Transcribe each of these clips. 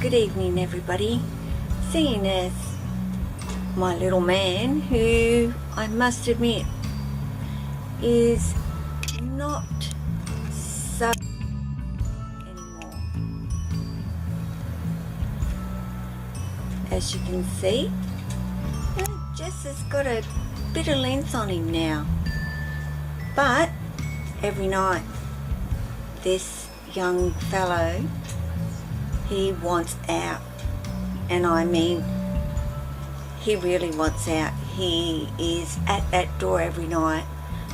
Good evening, everybody. Seeing as my little man, who I must admit is not so anymore. As you can see, Jess has got a bit of length on him now. But every night, this young fellow, he wants out. And I mean, he really wants out. He is at that door every night,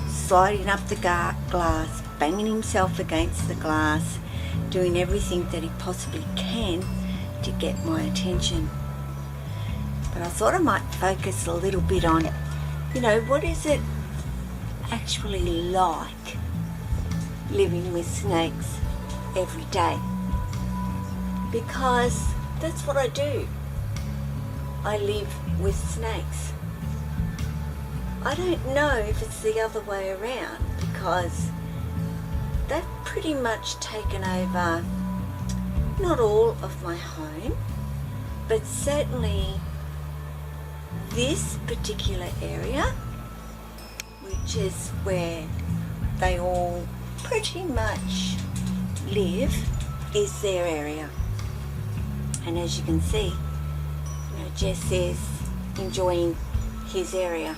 sliding up the glass, banging himself against the glass, doing everything that he possibly can to get my attention. But I thought I might focus a little bit on, what is it actually like living with snakes every day? Because that's what I do. I live with snakes. I don't know if it's the other way around, because they've pretty much taken over not all of my home, but certainly this particular area, which is where they all pretty much live, is their area. And as you can see, Jess is enjoying his area,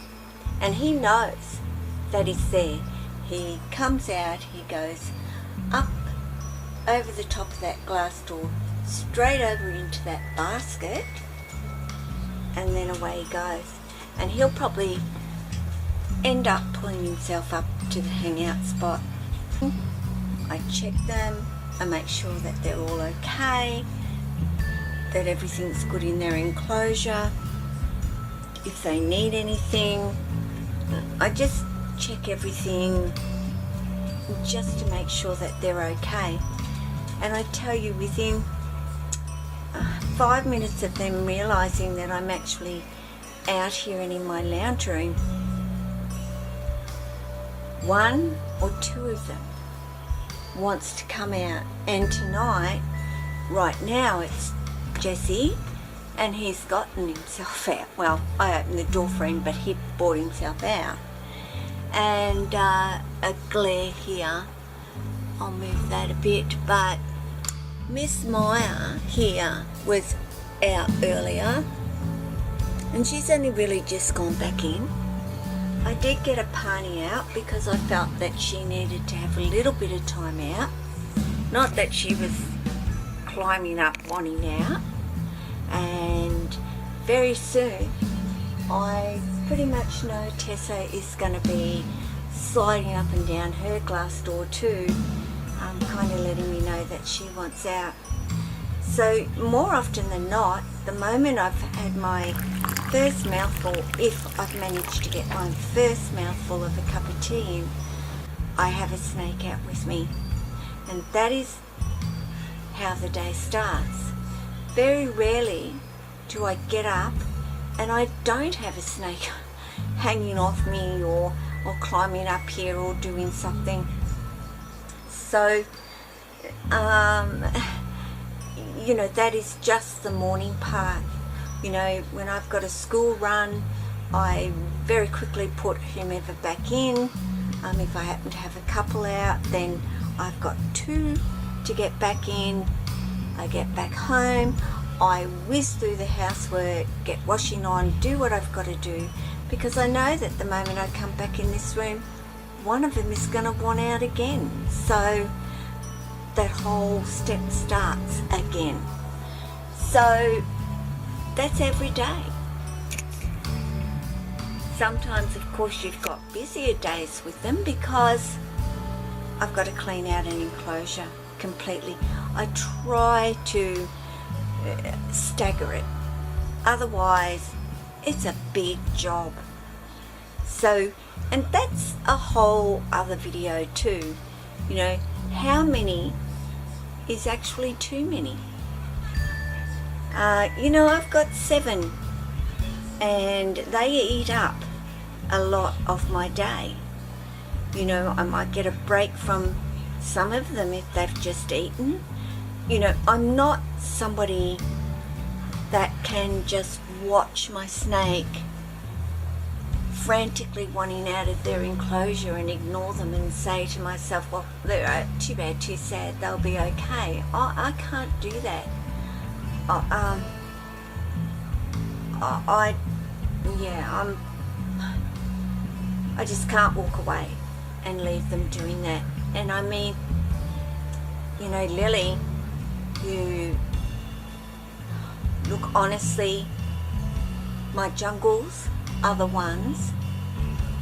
and he knows that it's there. He comes out, he goes up over the top of that glass door, straight over into that basket, and then away he goes. And he'll probably end up pulling himself up to the hangout spot. I check them, I make sure that they're all okay, that everything's good in their enclosure. If they need anything, I just check everything just to make sure that they're okay. And I tell you, within 5 minutes of them realizing that I'm actually out here and in my lounge room, 1 or 2 of them wants to come out. And tonight, right now, it's Jesse, and he's gotten himself out. Well, I opened the door for him, but he brought himself out. And a glare here, I'll move that a bit, but Miss Maya here was out earlier, and she's only really just gone back in. I did get a pony out because I felt that she needed to have a little bit of time out. Not that she was climbing up wanting out. And very soon, I pretty much know Tessa is going to be sliding up and down her glass door too, kind of letting me know that she wants out. So more often than not, the moment I've had my first mouthful, if I've managed to get my first mouthful of a cup of tea in, I have a snake out with me. And that is how the day starts. Very rarely do I get up and I don't have a snake hanging off me or climbing up here or doing something. So, that is just the morning part. When I've got a school run, I very quickly put whomever back in. If I happen to have a couple out, then I've got 2 to get back in. I get back home, I whiz through the housework, get washing on, do what I've got to do, because I know that the moment I come back in this room, one of them is going to want out again. So that whole step starts again. So that's every day. Sometimes, of course, you've got busier days with them because I've got to clean out an enclosure completely. I try to stagger it, otherwise it's a big job. So, and that's a whole other video too. How many is actually too many? I've got 7, and they eat up a lot of my day. I might get a break from some of them if they've just eaten, you know, I'm not somebody that can just watch my snake frantically wanting out of their enclosure and ignore them and say to myself, well, they're too bad, too sad, they'll be okay. I can't do that. I just can't walk away and leave them doing that. And I mean, you know, Lily, look, honestly, my jungles are the ones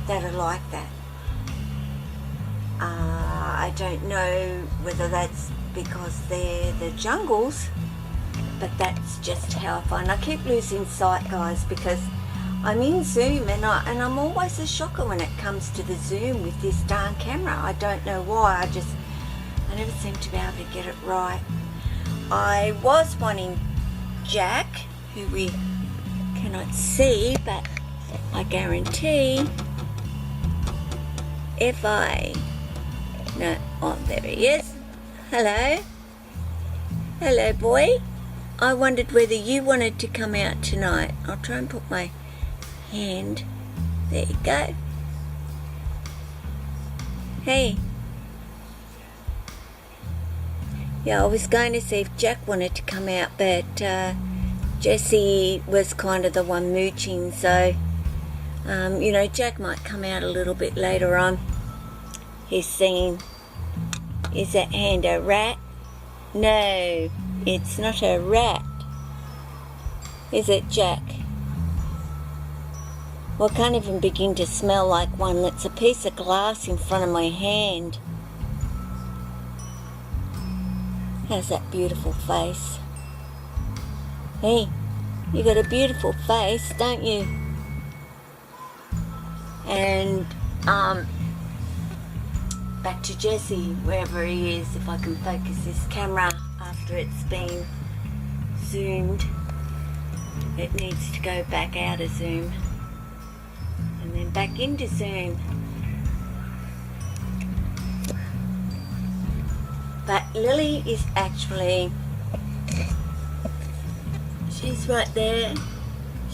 that are like that. I don't know whether that's because they're the jungles, but that's just how I find. I keep losing sight, guys, because I'm in Zoom and I'm always a shocker when it comes to the Zoom with this darn camera. I don't know why. I never seem to be able to get it right. I was wanting Jack, who we cannot see, but I guarantee if oh, there he is. Hello boy. I wondered whether you wanted to come out tonight. I'll try and put my hand, there you go. Hey. Yeah, I was going to see if Jack wanted to come out, but Jessie was kind of the one mooching, so you know, Jack might come out a little bit later on. He's saying, is that hand a rat? No, it's not a rat. Is it, Jack? Well, I can't even begin to smell like one. That's a piece of glass in front of my hand. How's that beautiful face? Hey, you got a beautiful face, don't you? And back to Jesse, wherever he is, if I can focus this camera after it's been zoomed. It needs to go back out of zoom and then back into zoom. But Lily is actually, she's right there.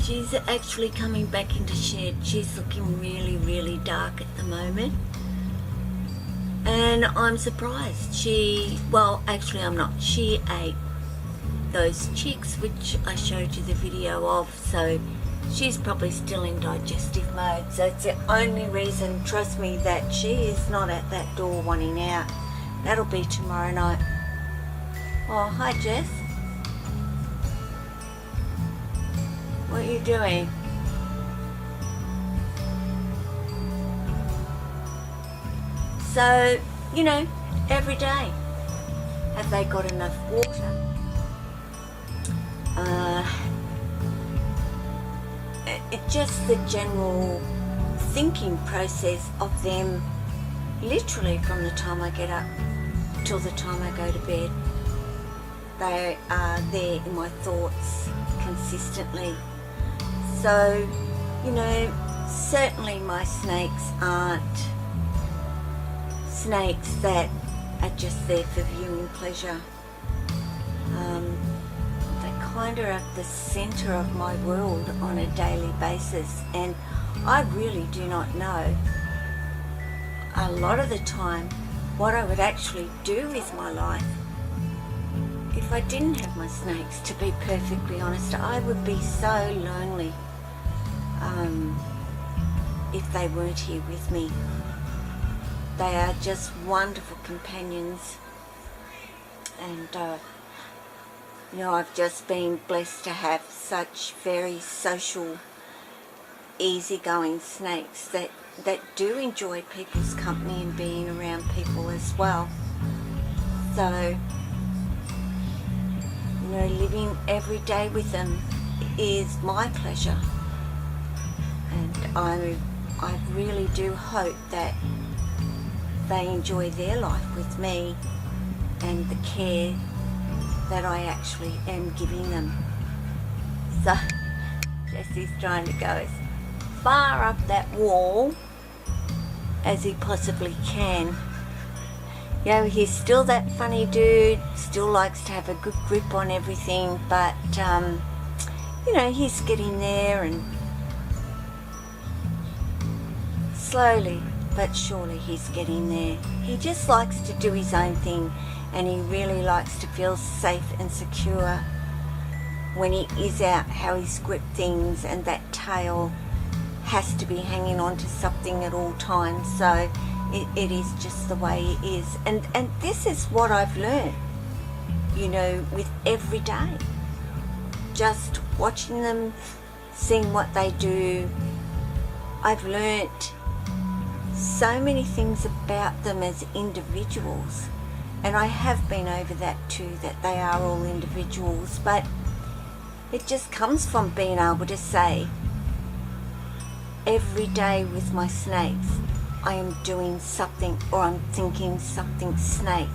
She's actually coming back into shed. She's looking really, really dark at the moment. And I'm surprised. Well, actually I'm not. She ate those chicks, which I showed you the video of. So she's probably still in digestive mode. So it's the only reason, trust me, that she is not at that door wanting out. That'll be tomorrow night. Oh, hi Jess. What are you doing? So, you know, every day, have they got enough water? It's just the general thinking process of them, literally from the time I get up till the time I go to bed. They are there in my thoughts consistently. So, you know, certainly my snakes aren't snakes that are just there for viewing pleasure. They kind of are at the centre of my world on a daily basis, and I really do not know a lot of the time what I would actually do with my life if I didn't have my snakes. To be perfectly honest, I would be so lonely if they weren't here with me. They are just wonderful companions, and you know, I've just been blessed to have such very social, easygoing snakes that do enjoy people's company and being around people as well. So, you know, living every day with them is my pleasure, and I really do hope that they enjoy their life with me and the care that I actually am giving them. So Jesse's trying to go as far up that wall as he possibly can. You know, he's still that funny dude, still likes to have a good grip on everything, but, you know, he's getting there, and slowly but surely he's getting there. He just likes to do his own thing, and he really likes to feel safe and secure when he is out, how he's gripped things, and that tail has to be hanging on to something at all times. So it is just the way it is, and this is what I've learned, you know, with every day, just watching them, seeing what they do. I've learnt so many things about them as individuals, and I have been over that too, that they are all individuals, but it just comes from being able to say, every day with my snakes I am doing something, or I'm thinking something snake.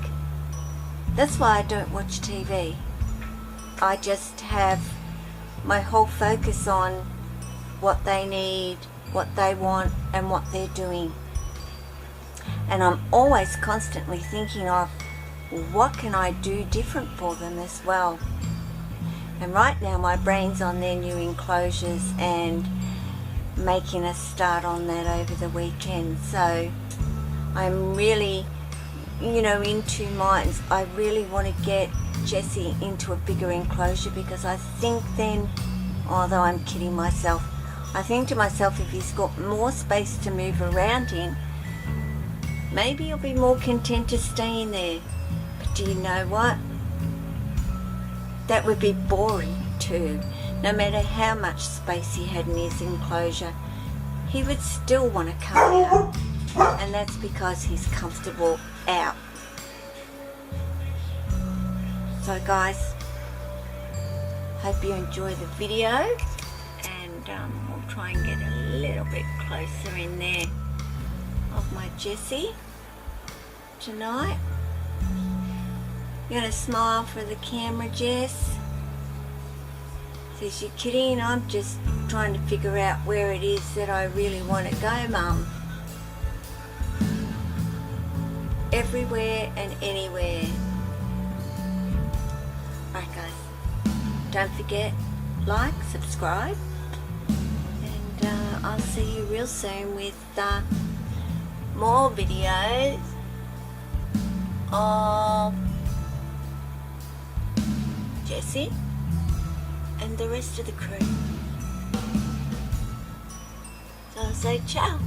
That's why I don't watch TV. I just have my whole focus on what they need, what they want, and what they're doing. And I'm always constantly thinking of, what can I do different for them as well? And right now my brain's on their new enclosures and making a start on that over the weekend. So I'm really, you know, in two minds. I really want to get Jesse into a bigger enclosure, because I think then, although I'm kidding myself, I think to myself, if he's got more space to move around in, maybe he'll be more content to stay in there. But do you know what? That would be boring too. No matter how much space he had in his enclosure, he would still want to come out. And that's because he's comfortable out. So guys, hope you enjoy the video, and we'll try and get a little bit closer in there of my Jessie tonight. You're going to smile for the camera, Jess? Says, you're kidding, I'm just trying to figure out where it is that I really want to go, Mum. Everywhere and anywhere. Alright guys, don't forget, like, subscribe, and I'll see you real soon with more videos of Jessie and the rest of the crew. So I'll say ciao.